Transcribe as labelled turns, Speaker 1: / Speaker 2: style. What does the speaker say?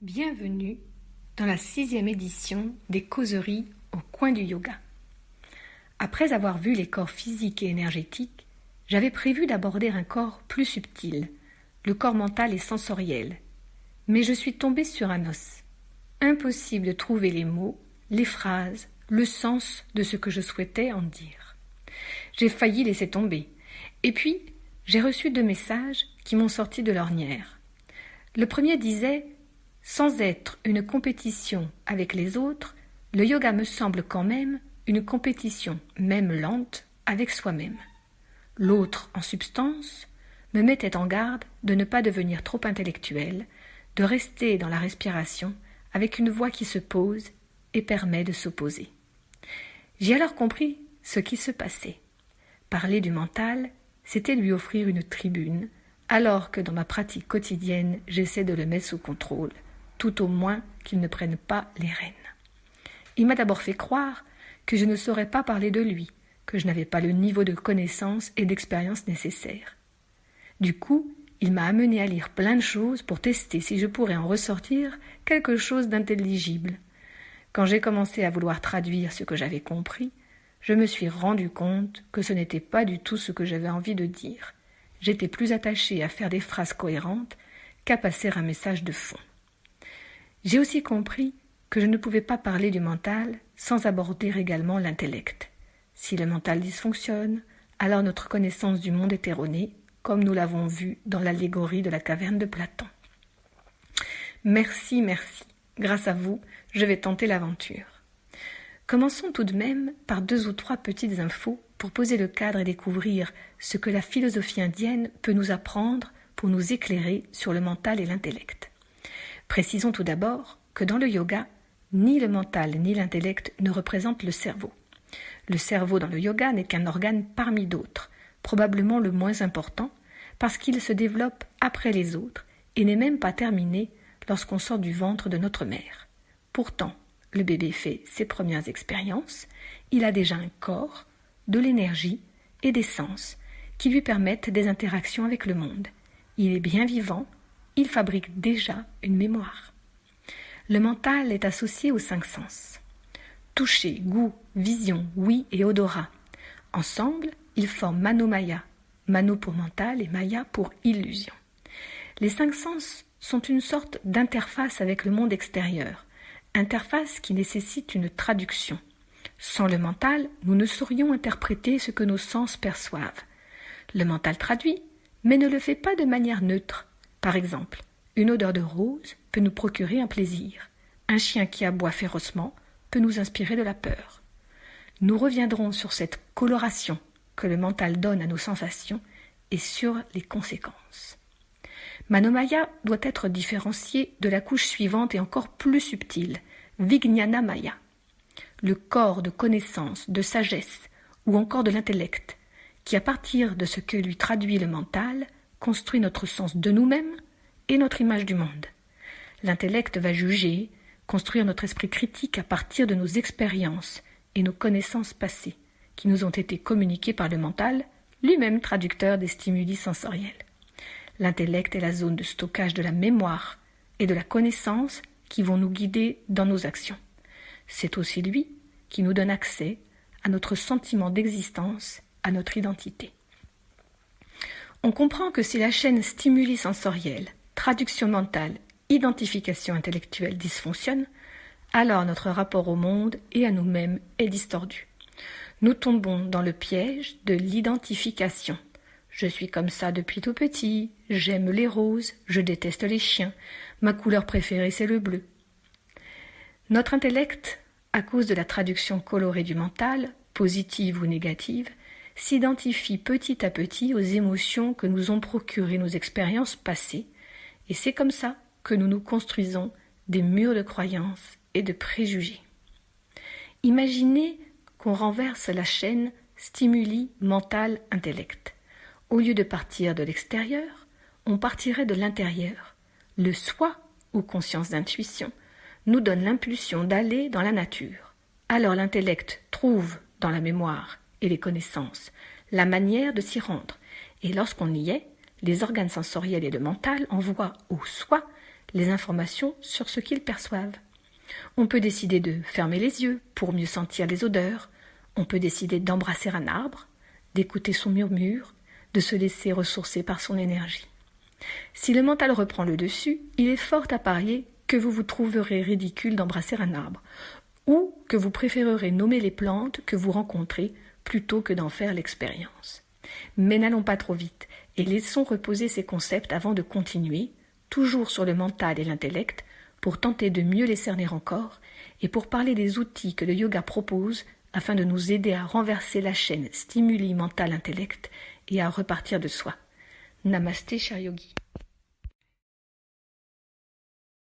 Speaker 1: Bienvenue dans la 6e édition des causeries au coin du yoga. Après avoir vu les corps physiques et énergétiques, j'avais prévu d'aborder un corps plus subtil, le corps mental et sensoriel. Mais je suis tombée sur un os. Impossible de trouver les mots, les phrases, le sens de ce que je souhaitais en dire. J'ai failli laisser tomber. Et puis, j'ai reçu 2 messages qui m'ont sorti de l'ornière. Le premier disait « Sans être une compétition avec les autres, le yoga me semble quand même une compétition, même lente, avec soi-même. » L'autre, en substance, me mettait en garde de ne pas devenir trop intellectuel, de rester dans la respiration avec une voix qui se pose et permet de s'opposer. J'ai alors compris ce qui se passait. Parler du mental, c'était lui offrir une tribune, alors que dans ma pratique quotidienne, j'essaie de le mettre sous contrôle, tout au moins qu'il ne prenne pas les rênes. Il m'a d'abord fait croire que je ne saurais pas parler de lui, que je n'avais pas le niveau de connaissance et d'expérience nécessaire. Du coup, il m'a amené à lire plein de choses pour tester si je pourrais en ressortir quelque chose d'intelligible. Quand j'ai commencé à vouloir traduire ce que j'avais compris, je me suis rendu compte que ce n'était pas du tout ce que j'avais envie de dire. J'étais plus attachée à faire des phrases cohérentes qu'à passer un message de fond. J'ai aussi compris que je ne pouvais pas parler du mental sans aborder également l'intellect. Si le mental dysfonctionne, alors notre connaissance du monde est erronée, comme nous l'avons vu dans l'allégorie de la caverne de Platon. Merci. Grâce à vous, je vais tenter l'aventure. Commençons tout de même par 2 ou 3 petites infos pour poser le cadre et découvrir ce que la philosophie indienne peut nous apprendre pour nous éclairer sur le mental et l'intellect. Précisons tout d'abord que dans le yoga, ni le mental ni l'intellect ne représentent le cerveau. Le cerveau dans le yoga n'est qu'un organe parmi d'autres, probablement le moins important, parce qu'il se développe après les autres et n'est même pas terminé lorsqu'on sort du ventre de notre mère. Pourtant, le bébé fait ses premières expériences, il a déjà un corps, de l'énergie et des sens qui lui permettent des interactions avec le monde. Il est bien vivant, il fabrique déjà une mémoire. Le mental est associé aux 5 sens. Toucher, goût, vision, ouïe et odorat. Ensemble, ils forment Manomaya, Mano pour mental et Maya pour illusion. Les 5 sens sont une sorte d'interface avec le monde extérieur, interface qui nécessite une traduction. Sans le mental, nous ne saurions interpréter ce que nos sens perçoivent. Le mental traduit, mais ne le fait pas de manière neutre. Par exemple, une odeur de rose peut nous procurer un plaisir. Un chien qui aboie férocement peut nous inspirer de la peur. Nous reviendrons sur cette coloration que le mental donne à nos sensations et sur les conséquences. Manomaya doit être différenciée de la couche suivante et encore plus subtile, Vijnana Maya, le corps de connaissance, de sagesse ou encore de l'intellect, qui à partir de ce que lui traduit le mental, construit notre sens de nous-mêmes et notre image du monde. L'intellect va juger, construire notre esprit critique à partir de nos expériences et nos connaissances passées, qui nous ont été communiquées par le mental, lui-même traducteur des stimuli sensoriels. L'intellect est la zone de stockage de la mémoire et de la connaissance qui vont nous guider dans nos actions. C'est aussi lui qui nous donne accès à notre sentiment d'existence, à notre identité. On comprend que si la chaîne stimuli sensorielle, traduction mentale, identification intellectuelle dysfonctionne, alors notre rapport au monde et à nous-mêmes est distordu. Nous tombons dans le piège de l'identification. Je suis comme ça depuis tout petit, j'aime les roses, je déteste les chiens, ma couleur préférée c'est le bleu. Notre intellect, à cause de la traduction colorée du mental, positive ou négative, s'identifie petit à petit aux émotions que nous ont procurées nos expériences passées, et c'est comme ça que nous nous construisons des murs de croyances et de préjugés. Imaginez qu'on renverse la chaîne stimuli mental-intellect. Au lieu de partir de l'extérieur, on partirait de l'intérieur. Le soi, ou conscience d'intuition, nous donne l'impulsion d'aller dans la nature. Alors l'intellect trouve dans la mémoire et les connaissances la manière de s'y rendre. Et lorsqu'on y est, les organes sensoriels et le mental envoient au soi les informations sur ce qu'ils perçoivent. On peut décider de fermer les yeux pour mieux sentir les odeurs. On peut décider d'embrasser un arbre, d'écouter son murmure, de se laisser ressourcer par son énergie. Si le mental reprend le dessus, il est fort à parier que vous vous trouverez ridicule d'embrasser un arbre, ou que vous préférerez nommer les plantes que vous rencontrez plutôt que d'en faire l'expérience. Mais n'allons pas trop vite et laissons reposer ces concepts avant de continuer, toujours sur le mental et l'intellect, pour tenter de mieux les cerner encore et pour parler des outils que le yoga propose afin de nous aider à renverser la chaîne stimuli mental-intellect et à repartir de soi. Namasté, cher yogi.